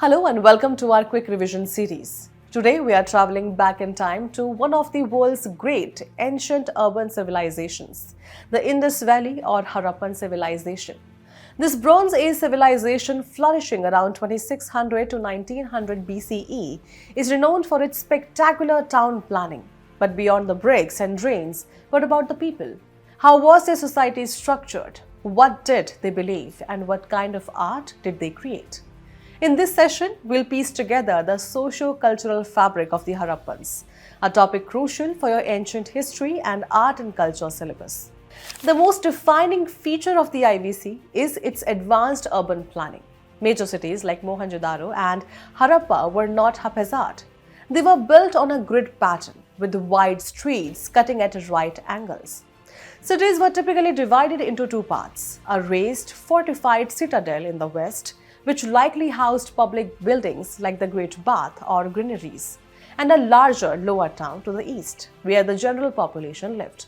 Hello and welcome to our quick revision series. Today we are traveling back in time to one of the world's great ancient urban civilizations, the Indus Valley or Harappan civilization. This Bronze Age civilization, flourishing around 2600 to 1900 BCE, is renowned for its spectacular town planning. But beyond the bricks and drains, what about the people? How was their society structured? What did they believe and what kind of art did they create? In this session, we'll piece together the socio-cultural fabric of the Harappans, a topic crucial for your ancient history and art and culture syllabus. The most defining feature of the IVC is its advanced urban planning. Major cities like Mohenjo-daro and Harappa were not haphazard. They were built on a grid pattern with wide streets cutting at right angles. Cities were typically divided into two parts: a raised, fortified citadel in the west, which likely housed public buildings like the Great Bath or granaries, and a larger lower town to the east, where the general population lived.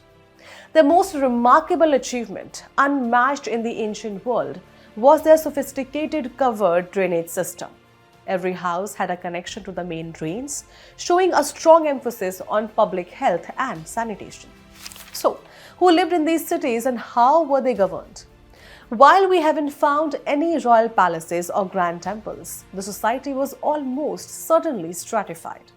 Their most remarkable achievement, unmatched in the ancient world, was their sophisticated covered drainage system. Every house had a connection to the main drains, showing a strong emphasis on public health and sanitation. So, who lived in these cities and how were they governed? While we haven't found any royal palaces or grand temples, the society was almost certainly stratified.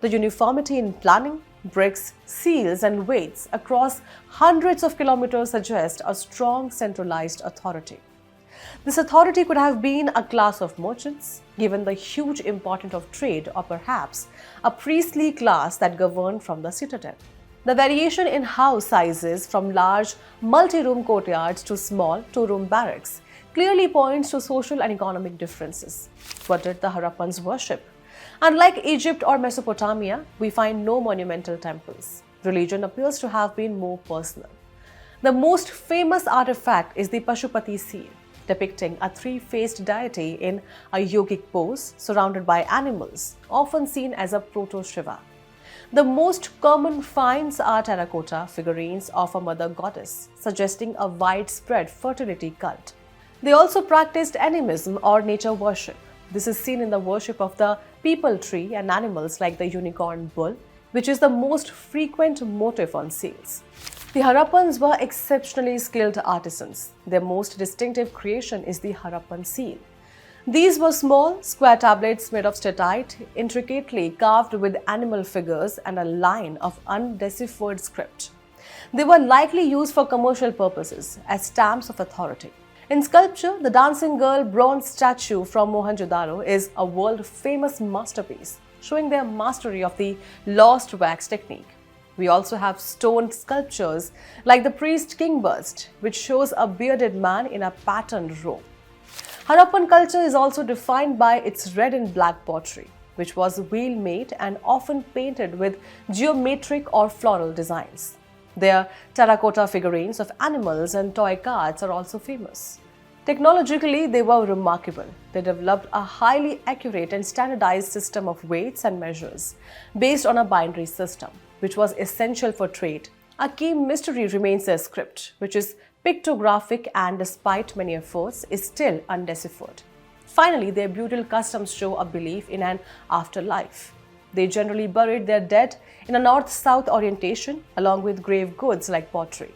The uniformity in planning, bricks, seals, and weights across hundreds of kilometers suggest a strong centralized authority. This authority could have been a class of merchants, given the huge importance of trade, or perhaps a priestly class that governed from the citadel. The variation in house sizes, from large multi-room courtyards to small two-room barracks, clearly points to social and economic differences. What did the Harappans worship? Unlike Egypt or Mesopotamia, we find no monumental temples. Religion appears to have been more personal. The most famous artifact is the Pashupati seal, depicting a three-faced deity in a yogic pose surrounded by animals, often seen as a proto-Shiva. The most common finds are terracotta figurines of a mother goddess, suggesting a widespread fertility cult. They also practiced animism or nature worship. This is seen in the worship of the peepal tree and animals like the unicorn bull, which is the most frequent motif on seals. The Harappans were exceptionally skilled artisans. Their most distinctive creation is the Harappan seal. These were small, square tablets made of statite, intricately carved with animal figures and a line of undeciphered script. They were likely used for commercial purposes, as stamps of authority. In sculpture, the dancing girl bronze statue from Mohenjo-daro is a world-famous masterpiece, showing their mastery of the lost wax technique. We also have stone sculptures like the priest king bust, which shows a bearded man in a patterned robe. Harappan culture is also defined by its red and black pottery, which was wheel-made and often painted with geometric or floral designs. Their terracotta figurines of animals and toy carts are also famous. Technologically, they were remarkable. They developed a highly accurate and standardized system of weights and measures based on a binary system, which was essential for trade. A key mystery remains their script, which is pictographic and, despite many efforts, is still undeciphered. Finally, their burial customs show a belief in an afterlife. They generally buried their dead in a north-south orientation, along with grave goods like pottery.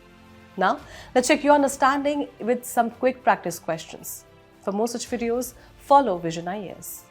Now, let's check your understanding with some quick practice questions. For more such videos, follow Vision IAS.